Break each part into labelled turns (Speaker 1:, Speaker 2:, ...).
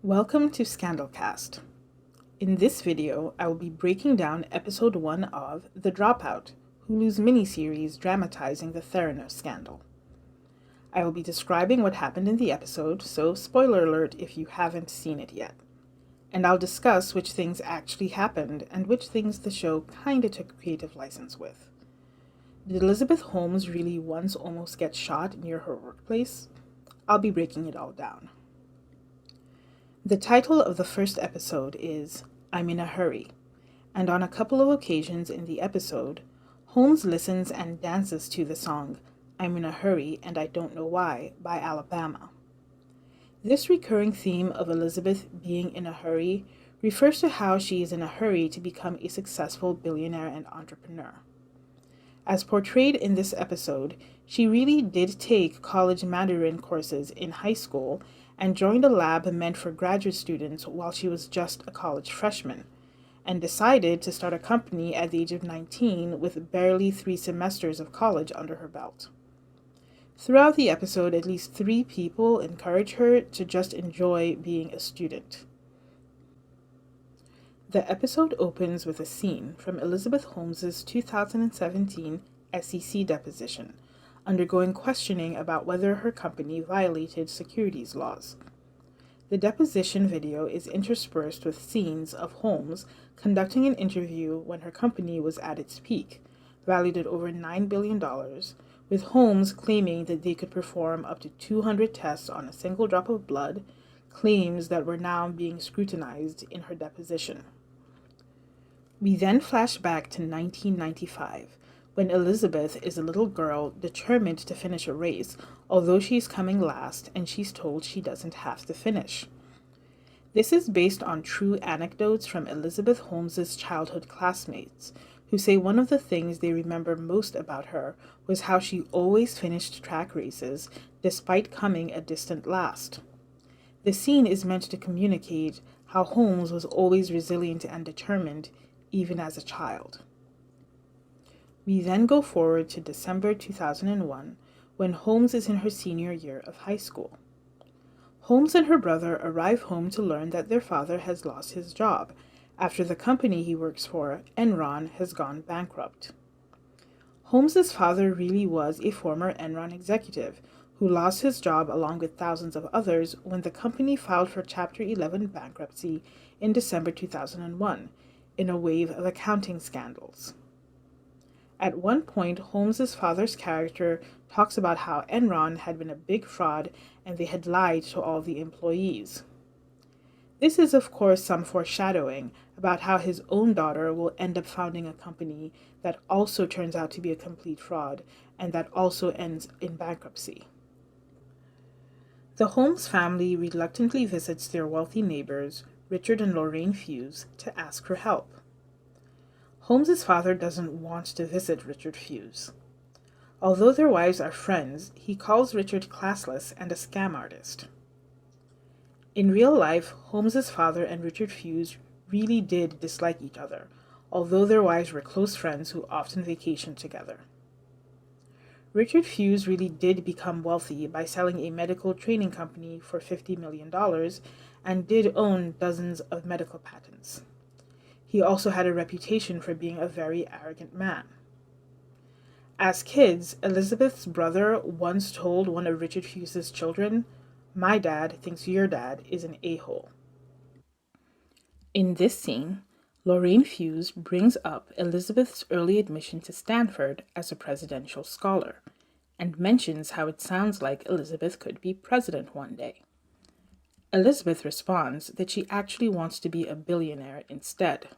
Speaker 1: Welcome to Scandalcast. In this video, I will be breaking down episode 1 of The Dropout, Hulu's miniseries dramatizing the Theranos scandal. I will be describing what happened in the episode, so spoiler alert if you haven't seen it yet. And I'll discuss which things actually happened and which things the show kinda took creative license with. Did Elizabeth Holmes really once almost get shot near her workplace? I'll be breaking it all down. The title of the first episode is I'm in a Hurry, and on a couple of occasions in the episode, Holmes listens and dances to the song I'm in a Hurry and I Don't Know Why by Alabama. This recurring theme of Elizabeth being in a hurry refers to how she is in a hurry to become a successful billionaire and entrepreneur. As portrayed in this episode, she really did take college Mandarin courses in high school and joined a lab meant for graduate students while she was just a college freshman, and decided to start a company at the age of 19 with barely 3 semesters of college under her belt. Throughout the episode, at least 3 people encourage her to just enjoy being a student. The episode opens with a scene from Elizabeth Holmes's 2017 SEC deposition, undergoing questioning about whether her company violated securities laws. The deposition video is interspersed with scenes of Holmes conducting an interview when her company was at its peak, valued at over $9 billion, with Holmes claiming that they could perform up to 200 tests on a single drop of blood, claims that were now being scrutinized in her deposition. We then flash back to 1995, when Elizabeth is a little girl determined to finish a race, although she's coming last and she's told she doesn't have to finish. This is based on true anecdotes from Elizabeth Holmes's childhood classmates, who say one of the things they remember most about her was how she always finished track races despite coming a distant last. The scene is meant to communicate how Holmes was always resilient and determined, even as a child. We then go forward to December 2001, when Holmes is in her senior year of high school. Holmes and her brother arrive home to learn that their father has lost his job after the company he works for, Enron, has gone bankrupt. Holmes's father really was a former Enron executive who lost his job along with thousands of others when the company filed for Chapter 11 bankruptcy in December 2001, in a wave of accounting scandals. At one point, Holmes's father's character talks about how Enron had been a big fraud and they had lied to all the employees. This is, of course, some foreshadowing about how his own daughter will end up founding a company that also turns out to be a complete fraud and that also ends in bankruptcy. The Holmes family reluctantly visits their wealthy neighbors, Richard and Lorraine Fuse, to ask for help. Holmes's father doesn't want to visit Richard Fuse. Although their wives are friends, he calls Richard classless and a scam artist. In real life, Holmes's father and Richard Fuse really did dislike each other, although their wives were close friends who often vacationed together. Richard Fuse really did become wealthy by selling a medical training company for $50 million and did own dozens of medical patents. He also had a reputation for being a very arrogant man. As kids, Elizabeth's brother once told one of Richard Fuse's children, "My dad thinks your dad is an a-hole." In this scene, Lorraine Fuse brings up Elizabeth's early admission to Stanford as a presidential scholar, and mentions how it sounds like Elizabeth could be president one day. Elizabeth responds that she actually wants to be a billionaire instead.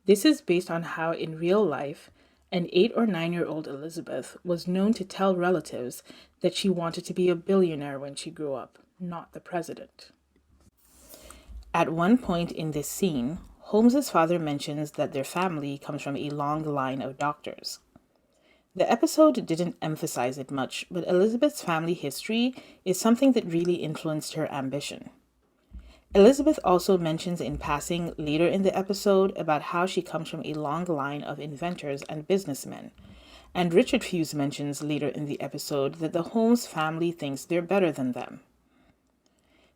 Speaker 1: This is based on how in real life, an 8 or 9-year-old Elizabeth was known to tell relatives that she wanted to be a billionaire when she grew up, not the president. At one point in this scene, Holmes's father mentions that their family comes from a long line of doctors. The episode didn't emphasize it much, but Elizabeth's family history is something that really influenced her ambition. Elizabeth also mentions in passing later in the episode about how she comes from a long line of inventors and businessmen, and Richard Fuse mentions later in the episode that the Holmes family thinks they're better than them.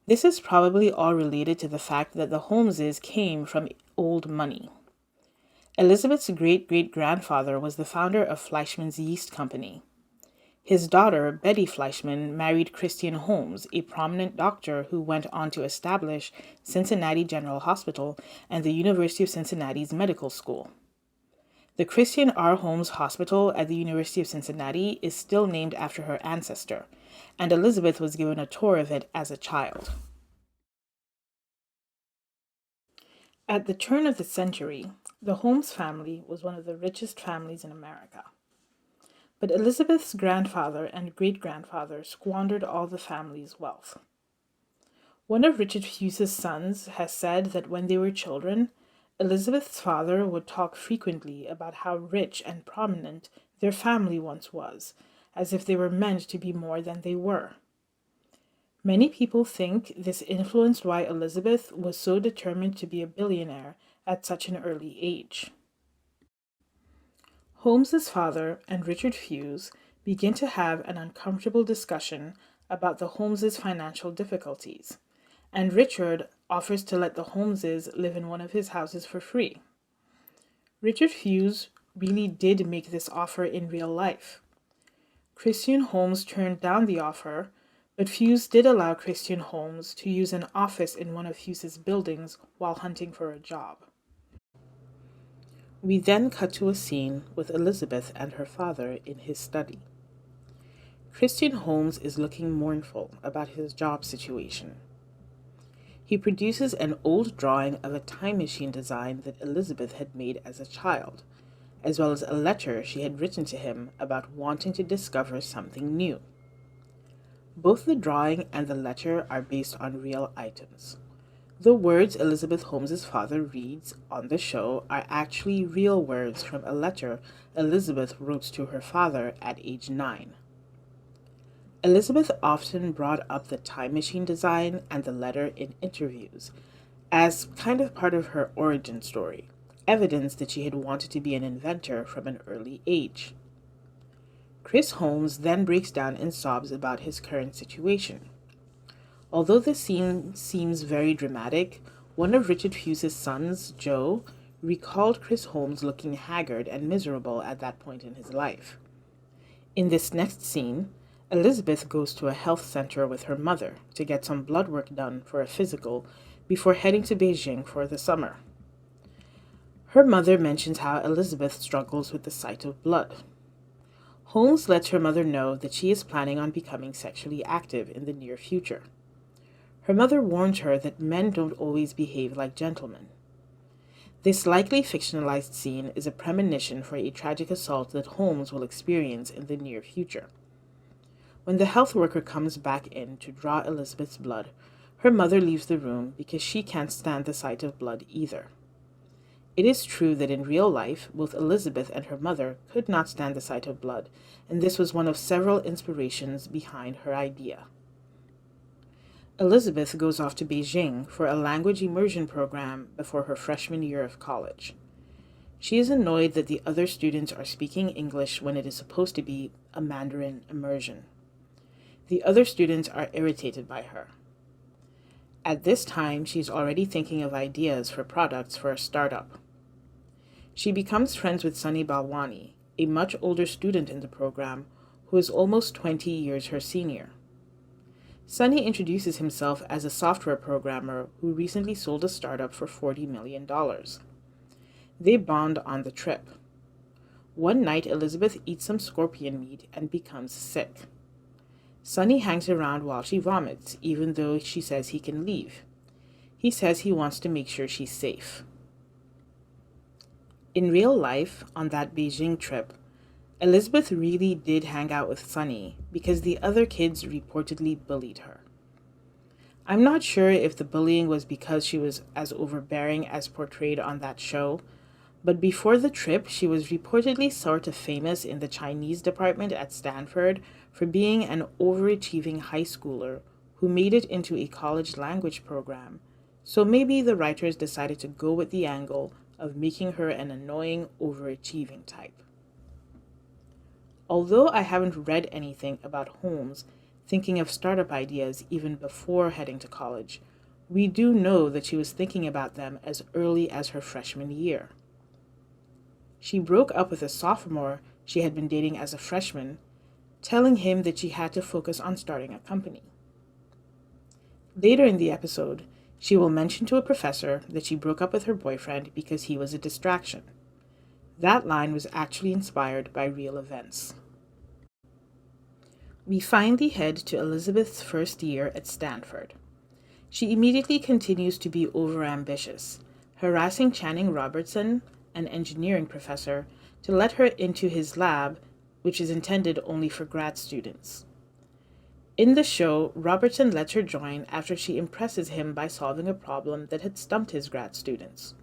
Speaker 1: This is probably all related to the fact that the Holmeses came from old money. Elizabeth's great great grandfather was the founder of Fleischmann's Yeast Company. His daughter, Betty Fleischmann, married Christian Holmes, a prominent doctor who went on to establish Cincinnati General Hospital and the University of Cincinnati's medical school. The Christian R. Holmes Hospital at the University of Cincinnati is still named after her ancestor, and Elizabeth was given a tour of it as a child. At the turn of the century, the Holmes family was one of the richest families in America. But Elizabeth's grandfather and great-grandfather squandered all the family's wealth. One of Richard Hughes's sons has said that when they were children, Elizabeth's father would talk frequently about how rich and prominent their family once was, as if they were meant to be more than they were. Many people think this influenced why Elizabeth was so determined to be a billionaire at such an early age. Holmes's father and Richard Hughes begin to have an uncomfortable discussion about the Holmeses' financial difficulties, and Richard offers to let the Holmeses live in one of his houses for free. Richard Hughes really did make this offer in real life. Christian Holmes turned down the offer, but Hughes did allow Christian Holmes to use an office in one of Hughes's buildings while hunting for a job. We then cut to a scene with Elizabeth and her father in his study. Christian Holmes is looking mournful about his job situation. He produces an old drawing of a time machine design that Elizabeth had made as a child, as well as a letter she had written to him about wanting to discover something new. Both the drawing and the letter are based on real items. The words Elizabeth Holmes's father reads on the show are actually real words from a letter Elizabeth wrote to her father at age 9. Elizabeth often brought up the time machine design and the letter in interviews as kind of part of her origin story, evidence that she had wanted to be an inventor from an early age. Chris Holmes then breaks down in sobs about his current situation. Although the scene seems very dramatic, one of Richard Hughes's sons, Joe, recalled Chris Holmes looking haggard and miserable at that point in his life. In this next scene, Elizabeth goes to a health center with her mother to get some blood work done for a physical before heading to Beijing for the summer. Her mother mentions how Elizabeth struggles with the sight of blood. Holmes lets her mother know that she is planning on becoming sexually active in the near future. Her mother warns her that men don't always behave like gentlemen. This likely fictionalized scene is a premonition for a tragic assault that Holmes will experience in the near future. When the health worker comes back in to draw Elizabeth's blood, her mother leaves the room because she can't stand the sight of blood either. It is true that in real life, both Elizabeth and her mother could not stand the sight of blood, and this was one of several inspirations behind her idea. Elizabeth goes off to Beijing for a language immersion program before her freshman year of college. She is annoyed that the other students are speaking English when it is supposed to be a Mandarin immersion. The other students are irritated by her. At this time, she's already thinking of ideas for products for a startup. She becomes friends with Sunny Balwani, a much older student in the program who is almost 20 years her senior. Sunny introduces himself as a software programmer who recently sold a startup for $40 million. They bond on the trip. One night, Elizabeth eats some scorpion meat and becomes sick. Sunny hangs around while she vomits, even though she says he can leave. He says he wants to make sure she's safe. In real life, on that Beijing trip, Elizabeth really did hang out with Sunny because the other kids reportedly bullied her. I'm not sure if the bullying was because she was as overbearing as portrayed on that show, but before the trip, she was reportedly sort of famous in the Chinese department at Stanford for being an overachieving high schooler who made it into a college language program, so maybe the writers decided to go with the angle of making her an annoying, overachieving type. Although I haven't read anything about Holmes, thinking of startup ideas even before heading to college, we do know that she was thinking about them as early as her freshman year. She broke up with a sophomore she had been dating as a freshman, telling him that she had to focus on starting a company. Later in the episode, she will mention to a professor that she broke up with her boyfriend because he was a distraction. That line was actually inspired by real events. We finally head to Elizabeth's first year at Stanford. She immediately continues to be overambitious, harassing Channing Robertson, an engineering professor, to let her into his lab, which is intended only for grad students. In the show, Robertson lets her join after she impresses him by solving a problem that had stumped his grad students.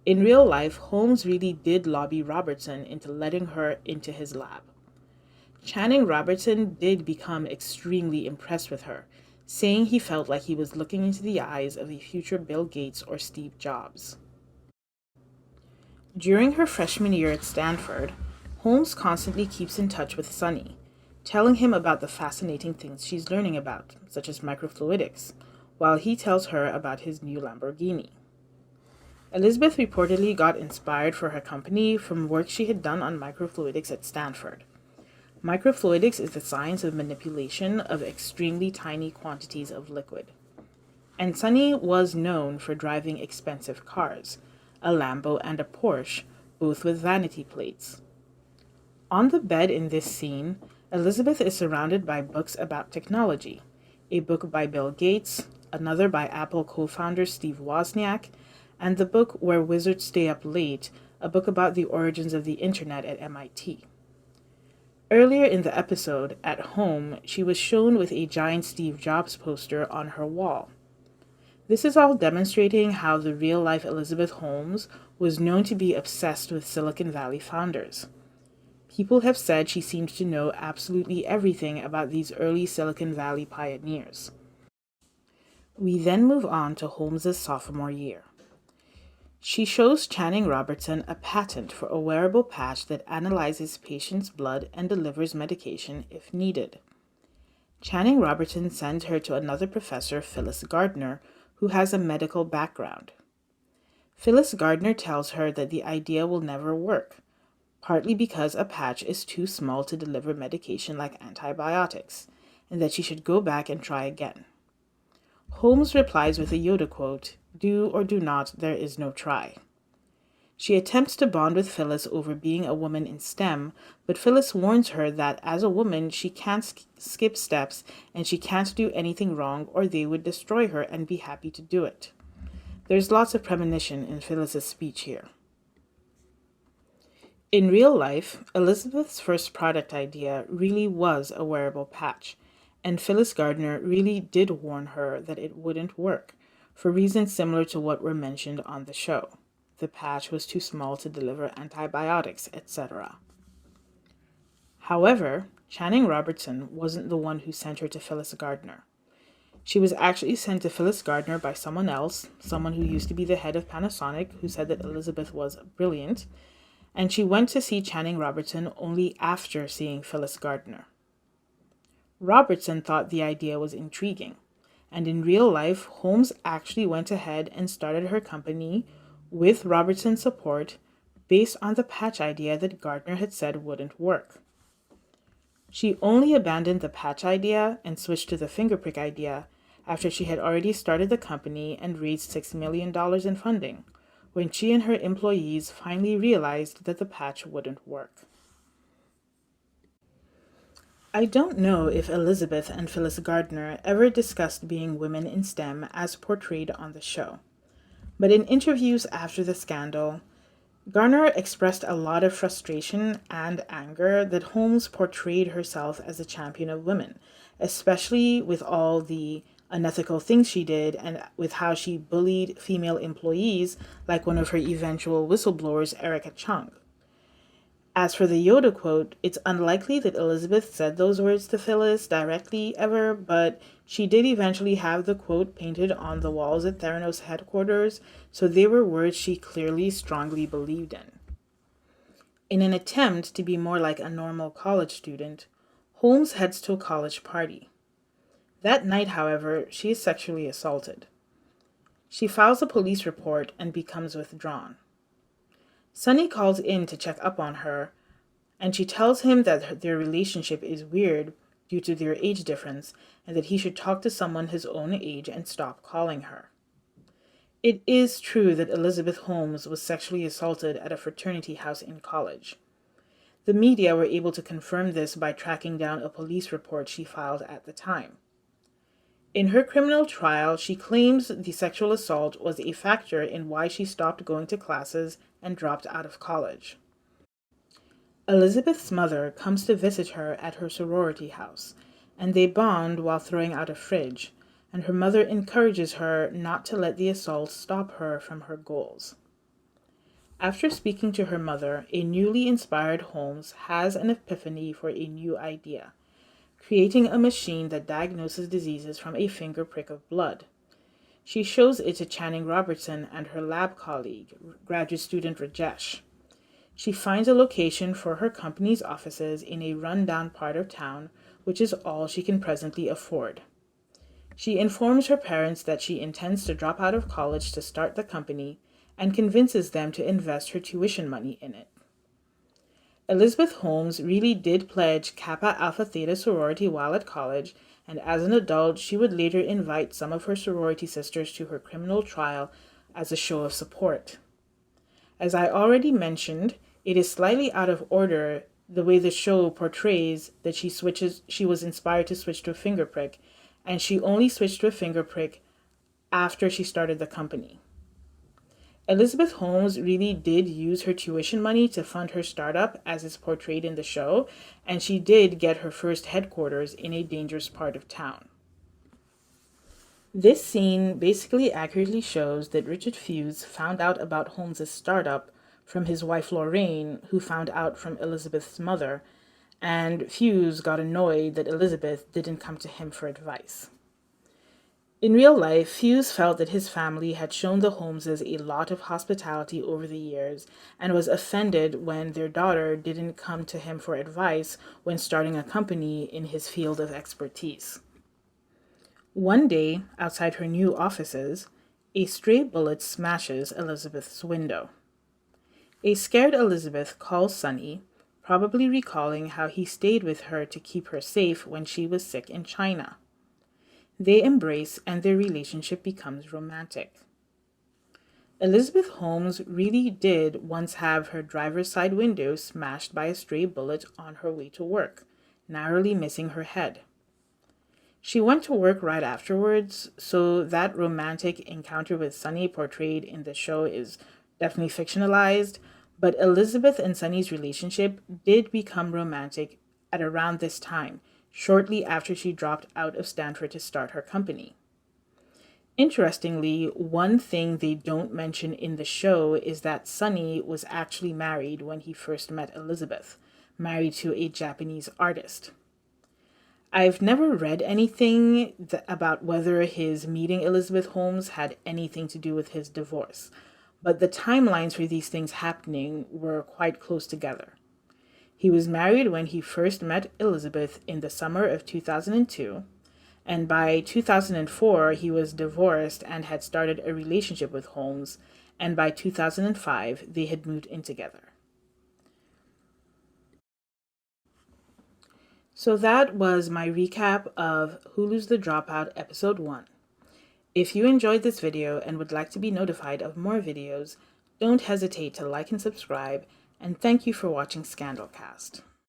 Speaker 1: In real life, Holmes really did lobby Robertson into letting her into his lab. Channing Robertson did become extremely impressed with her, saying he felt like he was looking into the eyes of a future Bill Gates or Steve Jobs. During her freshman year at Stanford, Holmes constantly keeps in touch with Sunny, telling him about the fascinating things she's learning about, such as microfluidics, while he tells her about his new Lamborghini. Elizabeth reportedly got inspired for her company from work she had done on microfluidics at Stanford. Microfluidics is the science of manipulation of extremely tiny quantities of liquid. And Sunny was known for driving expensive cars, a Lambo and a Porsche, both with vanity plates. On the bed in this scene, Elizabeth is surrounded by books about technology, a book by Bill Gates, another by Apple co-founder Steve Wozniak, and the book Where Wizards Stay Up Late, a book about the origins of the internet at MIT. Earlier in the episode, at home, she was shown with a giant Steve Jobs poster on her wall. This is all demonstrating how the real-life Elizabeth Holmes was known to be obsessed with Silicon Valley founders. People have said she seemed to know absolutely everything about these early Silicon Valley pioneers. We then move on to Holmes' sophomore year. She shows Channing Robertson a patent for a wearable patch that analyzes patients' blood and delivers medication if needed. Channing Robertson sends her to another professor, Phyllis Gardner, who has a medical background. Phyllis Gardner tells her that the idea will never work, partly because a patch is too small to deliver medication like antibiotics, and that she should go back and try again. Holmes replies with a Yoda quote, "Do or do not, there is no try." She attempts to bond with Phyllis over being a woman in STEM, but Phyllis warns her that as a woman she can't skip steps and she can't do anything wrong or they would destroy her and be happy to do it. There's lots of premonition in Phyllis's speech here. In real life, Elizabeth's first product idea really was a wearable patch, and Phyllis Gardner really did warn her that it wouldn't work, for reasons similar to what were mentioned on the show. The patch was too small to deliver antibiotics, etc. However, Channing Robertson wasn't the one who sent her to Phyllis Gardner. She was actually sent to Phyllis Gardner by someone else, someone who used to be the head of Panasonic, who said that Elizabeth was brilliant, and she went to see Channing Robertson only after seeing Phyllis Gardner. Robertson thought the idea was intriguing, and in real life, Holmes actually went ahead and started her company with Robertson's support based on the patch idea that Gardner had said wouldn't work. She only abandoned the patch idea and switched to the fingerprick idea after she had already started the company and raised $6 million in funding, when she and her employees finally realized that the patch wouldn't work. I don't know if Elizabeth and Phyllis Gardner ever discussed being women in STEM as portrayed on the show, but in interviews after the scandal, Gardner expressed a lot of frustration and anger that Holmes portrayed herself as a champion of women, especially with all the unethical things she did and with how she bullied female employees like one of her eventual whistleblowers, Erica Chung. As for the Yoda quote, it's unlikely that Elizabeth said those words to Phyllis directly ever, but she did eventually have the quote painted on the walls at Theranos headquarters, so they were words she clearly strongly believed in. In an attempt to be more like a normal college student, Holmes heads to a college party. That night, however, she is sexually assaulted. She files a police report and becomes withdrawn. Sunny calls in to check up on her, and she tells him that their relationship is weird due to their age difference and that he should talk to someone his own age and stop calling her. It is true that Elizabeth Holmes was sexually assaulted at a fraternity house in college. The media were able to confirm this by tracking down a police report she filed at the time. In her criminal trial, she claims the sexual assault was a factor in why she stopped going to classes and dropped out of college. Elizabeth's mother comes to visit her at her sorority house, and they bond while throwing out a fridge, and her mother encourages her not to let the assault stop her from her goals. After speaking to her mother, a newly inspired Holmes has an epiphany for a new idea: creating a machine that diagnoses diseases from a finger prick of blood. She shows it to Channing Robertson and her lab colleague, graduate student Rajesh. She finds a location for her company's offices in a run-down part of town, which is all she can presently afford. She informs her parents that she intends to drop out of college to start the company and convinces them to invest her tuition money in it. Elizabeth Holmes really did pledge Kappa Alpha Theta sorority while at college, and as an adult, she would later invite some of her sorority sisters to her criminal trial as a show of support. As I already mentioned, it is slightly out of order the way the show portrays that she was inspired to switch to a finger prick, and she only switched to a finger prick after she started the company. Elizabeth Holmes really did use her tuition money to fund her startup, as is portrayed in the show, and she did get her first headquarters in a dangerous part of town. This scene basically accurately shows that Richard Hughes found out about Holmes' startup from his wife Lorraine, who found out from Elizabeth's mother, and Hughes got annoyed that Elizabeth didn't come to him for advice. In real life, Hughes felt that his family had shown the Holmeses a lot of hospitality over the years and was offended when their daughter didn't come to him for advice when starting a company in his field of expertise. One day, outside her new offices, a stray bullet smashes Elizabeth's window. A scared Elizabeth calls Sunny, probably recalling how he stayed with her to keep her safe when she was sick in China. They embrace and their relationship becomes romantic. Elizabeth Holmes really did once have her driver's side window smashed by a stray bullet on her way to work, narrowly missing her head. She went to work right afterwards, so that romantic encounter with Sunny portrayed in the show is definitely fictionalized, but Elizabeth and Sunny's relationship did become romantic at around this time, shortly after she dropped out of Stanford to start her company. Interestingly, one thing they don't mention in the show is that Sunny was actually married when he first met Elizabeth, married to a Japanese artist. I've never read anything about whether his meeting Elizabeth Holmes had anything to do with his divorce, but the timelines for these things happening were quite close together. He was married when he first met Elizabeth in the summer of 2002, and by 2004 he was divorced and had started a relationship with Holmes, and by 2005 they had moved in together. So that was my recap of Hulu's The Dropout Episode 1. If you enjoyed this video and would like to be notified of more videos, don't hesitate to like and subscribe, and thank you for watching Scandalcast.